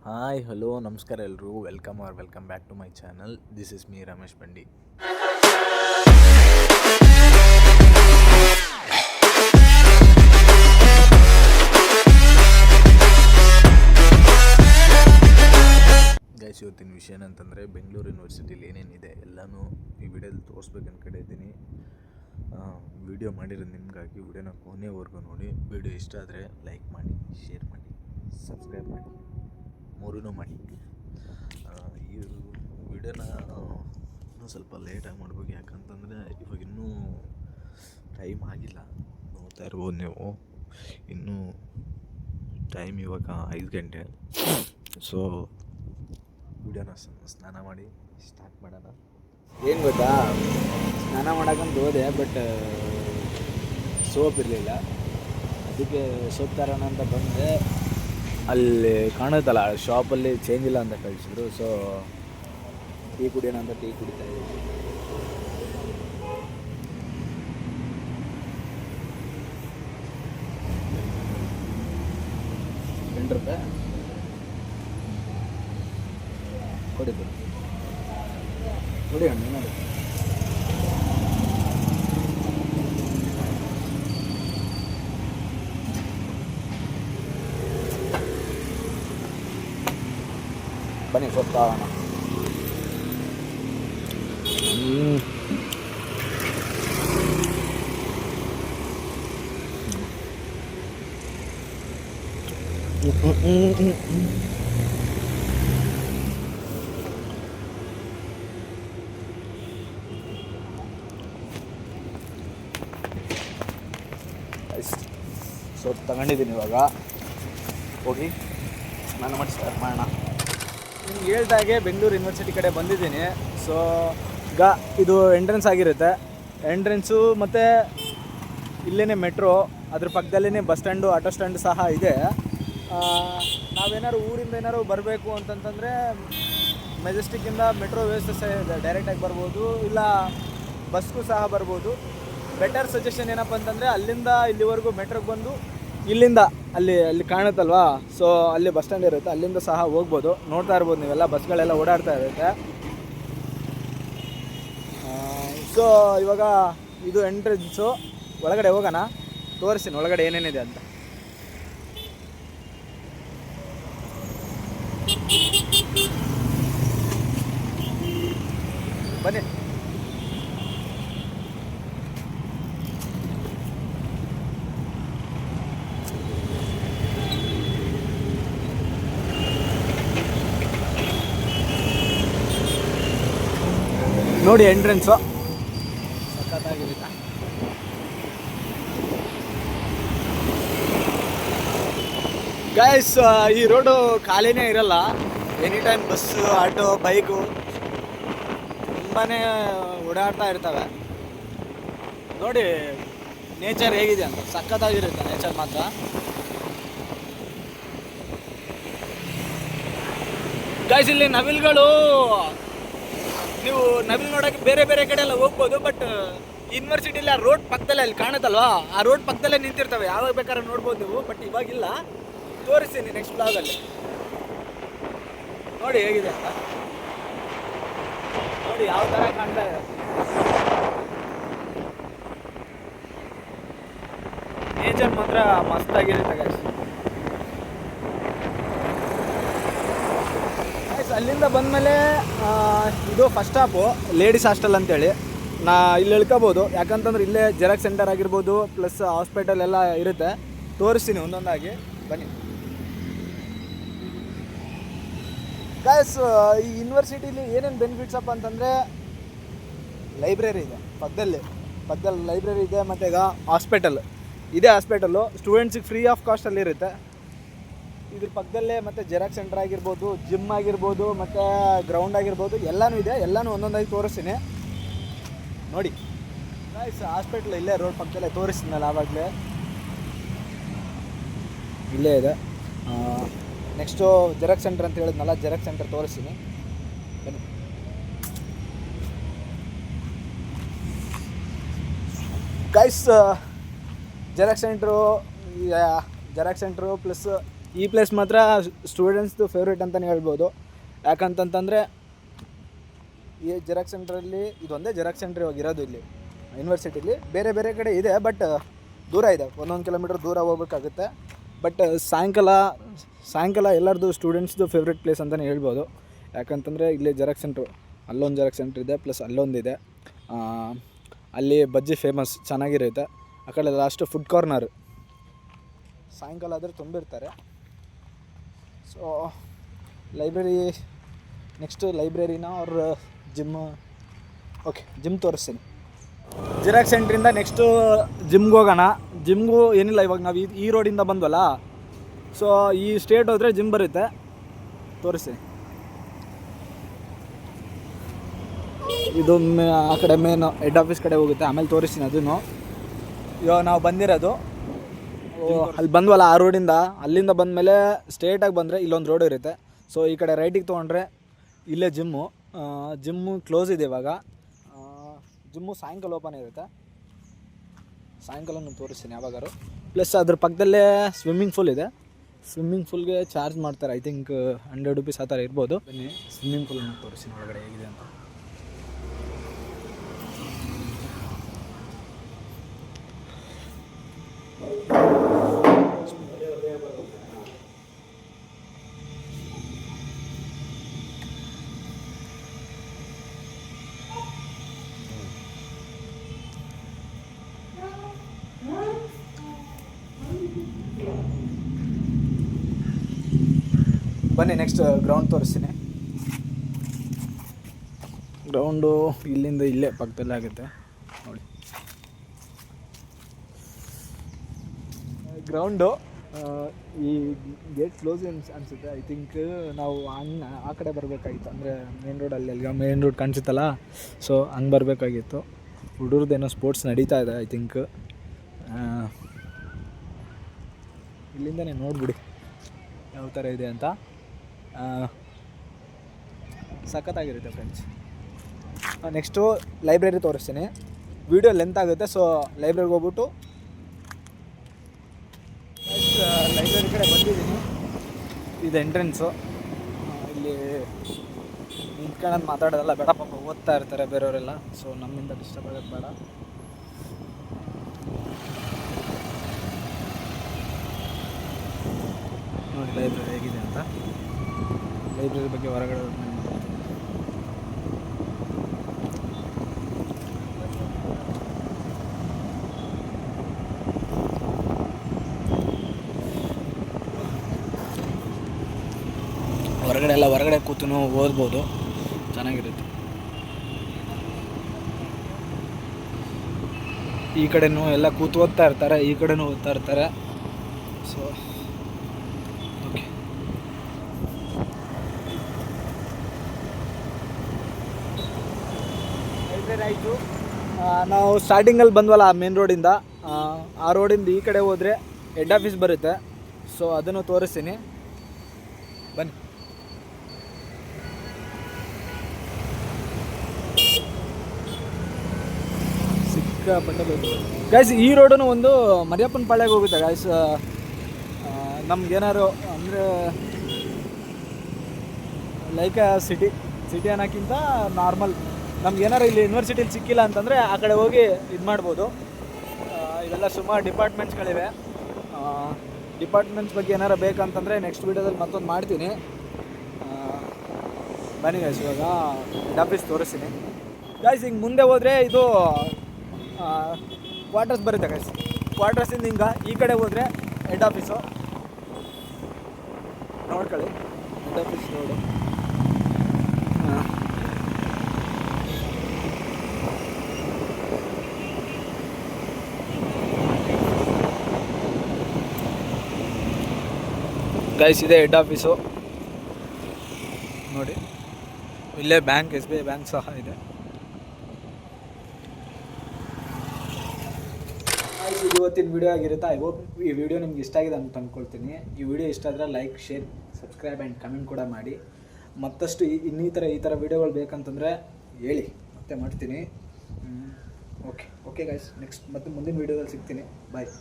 Hi hello ನಮಸ್ಕಾರ ಎಲ್ಲರೂ welcome back to my channel. This is me Ramesh Bandi. Guys, ಇವತ್ತಿನ ವಿಷಯ ಏನಂತಂದರೆ ಬೆಂಗಳೂರು ಯೂನಿವರ್ಸಿಟಿಲಿ ಏನೇನಿದೆ ಎಲ್ಲನೂ ಈ ವಿಡಿಯೋದಲ್ಲಿ ತೋರಿಸ್ಬೇಕು ಅಂದ್ಕೊಂಡಿದ್ದೀನಿ. ವಿಡಿಯೋ ಮಾಡಿರೋದು ನಿಮಗಾಗಿ. ವಿಡಿಯೋನ ಕೊನೆವರೆಗೂ ನೋಡಿ. ವಿಡಿಯೋ ಇಷ್ಟ ಆದರೆ ಲೈಕ್ ಮಾಡಿ, ಶೇರ್ ಮಾಡಿ, ಸಬ್ಸ್ಕ್ರೈಬ್ ಮಾಡಿ, ಮೂರೂ ಮಾಡಿ. ಈ ವಿಡಿಯೋನ ಇನ್ನೂ ಸ್ವಲ್ಪ ಲೇಟಾಗಿ ಮಾಡ್ಬೇಕು, ಯಾಕಂತಂದರೆ ಇವಾಗ ಇನ್ನೂ ಟೈಮ್ ಆಗಿಲ್ಲ. ನೋಡ್ತಾ ಇರ್ಬೋದು ನೀವು, ಇನ್ನೂ ಟೈಮ್ ಇವಾಗ 5 ಗಂಟೆ. ಸೊ ವಿಡಿಯೋನ ಸ್ನಾನ ಮಾಡಿ ಸ್ಟಾರ್ಟ್ ಮಾಡೋಣ. ಏನು ಗೊತ್ತಾ, ಸ್ನಾನ ಮಾಡೋಕ್ಕಂತ ಹೋದೆ, ಬಟ್ ಸೋಪ್ ಇರಲಿಲ್ಲ. ಅದಕ್ಕೆ ಸೋಪ್ ತರೋಣ ಅಂತ ಬಂದೆ. ಅಲ್ಲಿ ಕಾಣುತ್ತಲ್ಲ ಶಾಪಲ್ಲಿ ಚೇಂಜ್ ಇಲ್ಲ ಅಂತ ಕಳಿಸಿದ್ರು. ಸೊ ಟೀ ಕುಡಿಯೋಣ ಅಂತ ಟೀ ಕುಡಿತಾ ಇದ್ದೀನಿ. ₹2 ಕೊಡಿದ್ದು ಕುಡಿಯೋಣ ನೋಡಿ. ಬನ್ನಿ ಸೊಪ್ಪು ತಗೋಣ. ಸೊಪ್ಪು ತಗೊಂಡಿದ್ದೀನಿ. ಇವಾಗ ಹೋಗಿ ಸ್ನಾನ ಮಾಡಿ ಸ್ಟಾರ್ಟ್ ಮಾಡೋಣ. ನಿಮ್ಗೆ ಹೇಳ್ದಾಗೆ ಬೆಂಗಳೂರು ಯೂನಿವರ್ಸಿಟಿ ಕಡೆ ಬಂದಿದ್ದೀನಿ. ಸೊ ಈಗ ಇದು ಎಂಟ್ರೆನ್ಸ್ ಆಗಿರುತ್ತೆ. ಎಂಟ್ರೆನ್ಸು ಮತ್ತು ಇಲ್ಲೇ ಮೆಟ್ರೋ, ಅದ್ರ ಪಕ್ಕದಲ್ಲೇ ಬಸ್ ಸ್ಟ್ಯಾಂಡು, ಆಟೋ ಸ್ಟ್ಯಾಂಡು ಸಹ ಇದೆ. ನಾವೇನಾದ್ರು ಊರಿಂದ ಏನಾದ್ರು ಬರಬೇಕು ಅಂತಂತಂದರೆ ಮೆಜೆಸ್ಟಿಕ್ಕಿಂದ ಮೆಟ್ರೋ ವ್ಯವಸ್ಥೆ ಸಹ ಇದೆ, ಡೈರೆಕ್ಟಾಗಿ ಬರ್ಬೋದು, ಇಲ್ಲ ಬಸ್ಗೂ ಸಹ ಬರ್ಬೋದು. ಬೆಟರ್ ಸಜೆಷನ್ ಏನಪ್ಪ ಅಂತಂದರೆ ಅಲ್ಲಿಂದ ಇಲ್ಲಿವರೆಗೂ ಮೆಟ್ರೋಗೆ ಬಂದು ಇಲ್ಲಿಂದ ಅಲ್ಲಿ ಕಾಣುತ್ತಲ್ವಾ, ಸೊ ಅಲ್ಲಿ ಬಸ್ ಸ್ಟ್ಯಾಂಡ್ ಇರುತ್ತೆ, ಅಲ್ಲಿಂದ ಸಹ ಹೋಗ್ಬೋದು. ನೋಡ್ತಾ ಇರ್ಬೋದು ನೀವೆಲ್ಲ, ಬಸ್ಗಳೆಲ್ಲ ಓಡಾಡ್ತಾ ಇರುತ್ತೆ. ಸೊ ಇವಾಗ ಇದು ಎಂಟ್ರೆನ್ಸು. ಒಳಗಡೆ ಹೋಗೋಣ, ತೋರಿಸ್ತೀನಿ ಒಳಗಡೆ ಏನೇನಿದೆ ಅಂತ. ಬನ್ನಿ. ನೋಡಿ ಎಂಟ್ರೆನ್ಸು ಸಖತ್ತಾಗಿರುತ್ತೆ. ಗೈಸ್, ಈ ರೋಡು ಖಾಲಿನೇ ಇರಲ್ಲ. Any time bus, auto, bike ತುಂಬಾ ಓಡಾಡ್ತಾ ಇರ್ತವೆ. ನೋಡಿ ನೇಚರ್ ಹೇಗಿದೆ ಅಂತ, ಸಖತ್ತಾಗಿರುತ್ತೆ ನೇಚರ್ ಮಾತ್ರ. ಗೈಸ್, ಇಲ್ಲಿ ನವಿಲುಗಳು, ನೀವು ನವಿಲು ನೋಡೋಕ್ಕೆ ಬೇರೆ ಬೇರೆ ಕಡೆ ಎಲ್ಲ ಹೋಗ್ಬೋದು, ಬಟ್ ಯೂನಿವರ್ಸಿಟಿಲಿ ಆ ರೋಡ್ ಪಕ್ಕದಲ್ಲೇ ಅಲ್ಲಿ ಕಾಣುತ್ತಲ್ವಾ, ಆ ರೋಡ್ ಪಕ್ಕದಲ್ಲೇ ನಿಂತಿರ್ತವೆ. ಯಾವಾಗ ಬೇಕಾದ್ರೆ ನೋಡ್ಬೋದು ನೀವು, ಬಟ್ ಇವಾಗಿಲ್ಲ. ತೋರಿಸ್ತೀನಿ ನೆಕ್ಸ್ಟ್ ಬ್ಲಾಗಲ್ಲಿ. ನೋಡಿ ಹೇಗಿದೆ ಅಂತ, ನೋಡಿ ಯಾವ ಥರ ಕಾಣ್ತಾ ಇದೆ. ನೇಚರ್ ಮಾತ್ರ ಮಸ್ತಾಗಿರುತ್ತೆ ಗೈಸ್. ಅಲ್ಲಿಂದ ಬಂದಮೇಲೆ ಇದು ಫಸ್ಟ್ ಸ್ಟಾಪು ಲೇಡೀಸ್ ಹಾಸ್ಟೆಲ್ ಅಂತೇಳಿ. ಇಲ್ಲಿ ಇಳ್ಕೋಬೋದು, ಯಾಕಂತಂದ್ರೆ ಇಲ್ಲೇ ಜೆರಾಕ್ಸ್ ಸೆಂಟರ್ ಆಗಿರ್ಬೋದು, ಪ್ಲಸ್ ಹಾಸ್ಪಿಟಲ್ ಎಲ್ಲ ಇರುತ್ತೆ. ತೋರಿಸ್ತೀನಿ ಒಂದೊಂದಾಗಿ, ಬನ್ನಿ. ಗೈಸ್, ಈ ಯೂನಿವರ್ಸಿಟಿಲಿ ಏನೇನು ಬೆನಿಫಿಟ್ಸ್ ಅಪ್ಪ ಅಂತಂದರೆ, ಲೈಬ್ರರಿ ಇದೆ ಪಕ್ಕದಲ್ಲಿ ಲೈಬ್ರರಿ ಇದೆ, ಮತ್ತು ಈಗ ಹಾಸ್ಪಿಟಲ್ ಇದೆ. ಹಾಸ್ಪಿಟಲ್ಲು ಸ್ಟೂಡೆಂಟ್ಸಿಗೆ ಫ್ರೀ ಆಫ್ ಕಾಸ್ಟಲ್ಲಿ ಇರುತ್ತೆ. ಇದ್ರ ಪಕ್ಕದಲ್ಲೇ ಮತ್ತು ಜೆರಾಕ್ಸ್ ಸೆಂಟರ್ ಆಗಿರ್ಬೋದು, ಜಿಮ್ ಆಗಿರ್ಬೋದು, ಮತ್ತು ಗ್ರೌಂಡ್ ಆಗಿರ್ಬೋದು, ಎಲ್ಲನೂ ಇದೆ. ಎಲ್ಲನೂ ಒಂದೊಂದಾಗಿ ತೋರಿಸ್ತೀನಿ ನೋಡಿ. ಗೈಸ್, ಹಾಸ್ಪಿಟ್ಲ್ ಇಲ್ಲೇ ರೋಡ್ ಪಕ್ಕದಲ್ಲೇ ತೋರಿಸ್ತೀನಲ್ಲ ಆವಾಗಲೇ, ಇಲ್ಲೇ ಇದೆ. ನೆಕ್ಸ್ಟು ಜೆರಾಕ್ಸ್ ಸೆಂಟರ್ ಅಂತ ಹೇಳಿದ್ನಲ್ಲ, ಜೆರಾಕ್ಸ್ ಸೆಂಟರ್ ತೋರಿಸ್ತೀನಿ ಬನ್ನಿ. ಗೈಸ್, ಜೆರಾಕ್ಸ್ ಸೆಂಟ್ರು ಪ್ಲಸ್ ಈ ಪ್ಲೇಸ್ ಮಾತ್ರ ಸ್ಟೂಡೆಂಟ್ಸ್ದು ಫೇವ್ರೇಟ್ ಅಂತಲೇ ಹೇಳ್ಬೋದು. ಯಾಕಂತಂತಂದರೆ ಈ ಜೆರಾಕ್ಸ್ ಸೆಂಟ್ರಲ್ಲಿ ಇದೊಂದೇ ಜೆರಾಕ್ಸ್ ಸೆಂಟ್ರ್ ಇವಾಗ ಇರೋದು ಇಲ್ಲಿ ಯೂನಿವರ್ಸಿಟಿಲಿ. ಬೇರೆ ಬೇರೆ ಕಡೆ ಇದೆ, ಬಟ್ ದೂರ ಇದೆ, 1 ಕಿಲೋಮೀಟ್ರ್ ದೂರ ಹೋಗ್ಬೇಕಾಗುತ್ತೆ. ಬಟ್ ಸಾಯಂಕಾಲ ಎಲ್ಲರದು ಸ್ಟೂಡೆಂಟ್ಸ್ದು ಫೇವ್ರೇಟ್ ಪ್ಲೇಸ್ ಅಂತಲೇ ಹೇಳ್ಬೋದು. ಯಾಕಂತಂದರೆ ಇಲ್ಲಿ ಜೆರಾಕ್ಸ್ ಸೆಂಟ್ರು, ಅಲ್ಲೊಂದು ಜೆರಾಕ್ಸ್ ಸೆಂಟ್ರ್ ಇದೆ, ಪ್ಲಸ್ ಅಲ್ಲೊಂದಿದೆ. ಅಲ್ಲಿ ಬಜ್ಜಿ ಫೇಮಸ್, ಚೆನ್ನಾಗಿರುತ್ತೆ. ಆ ಕಡೆ ಲಾಸ್ಟು ಫುಡ್ ಕಾರ್ನರ್, ಸಾಯಂಕಾಲ ಆದರೆ ತುಂಬಿರ್ತಾರೆ. ಸೊ ಲೈಬ್ರರಿ, ನೆಕ್ಸ್ಟು ಲೈಬ್ರರಿನ ಅವ್ರ ಜಿಮ್ಮು. ಓಕೆ, ಜಿಮ್ ತೋರಿಸ್ತೀನಿ. ಜೆರಾಕ್ಸ್ ಸೆಂಟ್ರಿಂದ ನೆಕ್ಸ್ಟು ಜಿಮ್ಗೆ ಹೋಗೋಣ. ಜಿಮ್ಗೂ ಏನಿಲ್ಲ, ಇವಾಗ ನಾವು ಈ ರೋಡಿಂದ ಬಂದ್ವಲ್ಲ, ಸೊ ಈ ಸ್ಟ್ರೇಟ್ ಹೋದರೆ ಜಿಮ್ ಬರುತ್ತೆ. ತೋರಿಸಿ. ಇದು ಆ ಕಡೆ ಮೇನ್ ಹೆಡ್ ಆಫೀಸ್ ಕಡೆ ಹೋಗುತ್ತೆ, ಆಮೇಲೆ ತೋರಿಸ್ತೀನಿ ಅದನ್ನು. ಇವಾಗ ನಾವು ಬಂದಿರೋದು ಅಲ್ಲಿ ಬಂದ್ವಲ್ಲ ಆ ರೋಡಿಂದ, ಅಲ್ಲಿಂದ ಬಂದಮೇಲೆ ಸ್ಟ್ರೇಟಾಗಿ ಬಂದರೆ ಇಲ್ಲೊಂದು ರೋಡ್ ಇರುತ್ತೆ. ಸೊ ಈ ಕಡೆ ರೈಟಿಗೆ ತೊಗೊಂಡ್ರೆ ಇಲ್ಲೇ ಜಿಮ್ಮು ಕ್ಲೋಸ್ ಇದೆ ಇವಾಗ. ಜಿಮ್ಮು ಸಾಯಂಕಾಲ ಓಪನ್ ಇರುತ್ತೆ. ಸಾಯಂಕಾಲ ನಾನು ತೋರಿಸ್ತೀನಿ ಯಾವಾಗಾರು. ಪ್ಲಸ್ ಅದ್ರ ಪಕ್ಕದಲ್ಲೇ ಸ್ವಿಮ್ಮಿಂಗ್ ಪೂಲ್ ಇದೆ. ಸ್ವಿಮ್ಮಿಂಗ್ ಪೂಲ್ಗೆ ಚಾರ್ಜ್ ಮಾಡ್ತಾರೆ, ಐ ಥಿಂಕ್ 100 ರೂಪೀಸ್ ಆ ಥರ ಇರ್ಬೋದು. ಬನ್ನಿ ಸ್ವಿಮ್ಮಿಂಗ್ ಪೂಲನ್ನು ತೋರಿಸ್ತೀನಿ ಒಳಗಡೆ ಹೇಗಿದೆ ಅಂತ. ಬನ್ನಿ ನೆಕ್ಸ್ಟ್ ಗ್ರೌಂಡ್ ತೋರಿಸ್ತೀನಿ. ಗ್ರೌಂಡು ಇಲ್ಲಿಂದ ಇಲ್ಲೇ ಪಕ್ಕದಲ್ಲೇ ಆಗುತ್ತೆ ನೋಡಿ. ಗ್ರೌಂಡು ಈ ಗೇಟ್ ಕ್ಲೋಸ್ ಅನಿಸುತ್ತೆ. ಐ ಥಿಂಕ್ ನಾವು ಆ ಕಡೆ ಬರಬೇಕಾಗಿತ್ತು, ಅಂದರೆ ಮೇನ್ ರೋಡಲ್ಲಿ ಅಲ್ಲಿಗೆ ಮೇನ್ ರೋಡ್ ಕಾಣಿಸುತ್ತಲ್ಲ, ಸೊ ಹಂಗೆ ಬರಬೇಕಾಗಿತ್ತು. ಹುಡುಗರದ್ದೇನೋ ಸ್ಪೋರ್ಟ್ಸ್ ನಡೀತಾ ಇದೆ ಐ ಥಿಂಕ್. ಇಲ್ಲಿಂದನೇ ನೋಡ್ಬಿಡಿ ಯಾವ ಥರ ಇದೆ ಅಂತ. ಸಖತ್ತಾಗಿರುತ್ತೆ ಫ್ರೆಂಡ್ಸ್. ನೆಕ್ಸ್ಟು ಲೈಬ್ರರಿ ತೋರಿಸ್ತೀನಿ. ವಿಡಿಯೋ ಲೆಂತ್ ಆಗುತ್ತೆ, ಸೊ ಲೈಬ್ರರಿಗೆ ಹೋಗ್ಬಿಟ್ಟು ಲೈಬ್ರರಿ ಕಡೆ ಬಂದಿದ್ದೀನಿ. ಇದು ಎಂಟ್ರೆನ್ಸು. ಇಲ್ಲಿ ನಿಂತ್ಕೊಳ್ಳೋದು ಮಾತಾಡೋದಲ್ಲ ಬೇಡ, ಪಾಪ ಓದ್ತಾ ಇರ್ತಾರೆ ಬೇರೆಯವರೆಲ್ಲ, ಸೊ ನಮ್ಮಿಂದ ಡಿಸ್ಟರ್ಬ್ ಆಗೋದು ಬೇಡ. ನೋಡಿ ಲೈಬ್ರರಿ ಹೇಗಿದೆ ಅಂತ. ಲೈಬ್ರರಿ ಬಗ್ಗೆ ಹೊರಗಡೆ ಹೊರಗಡೆ ಕೂತು ಓದ್ಬೋದು, ಚೆನ್ನಾಗಿರುತ್ತೆ. ಈ ಕಡೆನೂ ಎಲ್ಲ ಕೂತು ಓದ್ತಾ ಇರ್ತಾರೆ, ಈ ಕಡೆನೂ ಓದ್ತಾ ಇರ್ತಾರೆ. ಸೊ ಓಕೆ, ಲೈಬ್ರರಿ ಆಯಿತು. ನಾವು ಸ್ಟಾರ್ಟಿಂಗಲ್ಲಿ ಬಂದ್ವಲ್ಲ ಮೇನ್ ರೋಡಿಂದ, ಆ ರೋಡಿಂದ ಈ ಕಡೆ ಹೋದರೆ ಹೆಡ್ ಆಫೀಸ್ ಬರುತ್ತೆ. ಸೊ ಅದನ್ನು ತೋರಿಸ್ತೀನಿ, ಬನ್ನಿ. ಗೈಸ್ ಈ ರೋಡೂ ಒಂದು ಮರಿಯಪ್ಪನ ಪಾಳ್ಯಕ್ಕೆ ಹೋಗುತ್ತೆ ಗೈಸ್. ನಮ್ಗೇನಾರು ಅಂದರೆ ಲೈಕ್ ಸಿಟಿ ಅನ್ನೋಕ್ಕಿಂತ ನಾರ್ಮಲ್ ನಮ್ಗೇನಾರು ಇಲ್ಲಿ ಯೂನಿವರ್ಸಿಟಿಲಿ ಸಿಕ್ಕಿಲ್ಲ ಅಂತಂದರೆ ಆ ಕಡೆ ಹೋಗಿ ಇದು ಮಾಡ್ಬೋದು. ಇವೆಲ್ಲ ಸುಮಾರು ಡಿಪಾರ್ಟ್ಮೆಂಟ್ಸ್ಗಳಿವೆ. ಡಿಪಾರ್ಟ್ಮೆಂಟ್ಸ್ ಬಗ್ಗೆ ಏನಾರು ಬೇಕಂತಂದರೆ ನೆಕ್ಸ್ಟ್ ವೀಡಿಯೋದಲ್ಲಿ ಮತ್ತೊಂದು ಮಾಡ್ತೀನಿ. ಬನ್ನಿ ಗೈಸ್, ಇವಾಗ ಹೆಡ್ ಆಫೀಸ್ ತೋರಿಸ್ತೀನಿ. ಗೈಸ್ ಹಿಂಗೆ ಮುಂದೆ ಹೋದರೆ ಇದು ಕ್ವಾರ್ಟರ್ಸ್ ಬರುತ್ತೆ ಗೈಸ್. ಕ್ವಾರ್ಟರ್ಸಿಂದ ಹಿಂಗೆ ಈ ಕಡೆ ಹೋದರೆ ಹೆಡ್ ಆಫೀಸು ನೋಡ್ಕೊಳ್ಳಿ. Head office road. ಗೈಸ್ ಇದೆ ಹೆಡ್ ಆಫೀಸು ನೋಡಿ. ಇಲ್ಲೇ ಬ್ಯಾಂಕ್, SBI ಬ್ಯಾಂಕ್ ಸಹ ಇದೆ. ಇದು ಇವತ್ತಿನ ವಿಡಿಯೋ ಆಗಿರುತ್ತೆ. ಐ ಹೋಪ್ ಈ ವಿಡಿಯೋ ನಿಮ್ಗೆ ಇಷ್ಟ ಆಗಿದೆ ಅಂತ ಅಂದ್ಕೊಳ್ತೀನಿ. ಈ ವಿಡಿಯೋ ಇಷ್ಟ ಆದರೆ like, share, subscribe and comment ಕೂಡ ಮಾಡಿ. ಮತ್ತಷ್ಟು ಈ ಥರ ವಿಡಿಯೋಗಳು ಬೇಕಂತಂದರೆ ಹೇಳಿ, ಮತ್ತೆ ಮಾಡ್ತೀನಿ. ಓಕೆ ಗೈಸ್, ನೆಕ್ಸ್ಟ್ ಮತ್ತೆ ಮುಂದಿನ ವಿಡಿಯೋದಲ್ಲಿ ಸಿಗ್ತೀನಿ. ಬಾಯ್.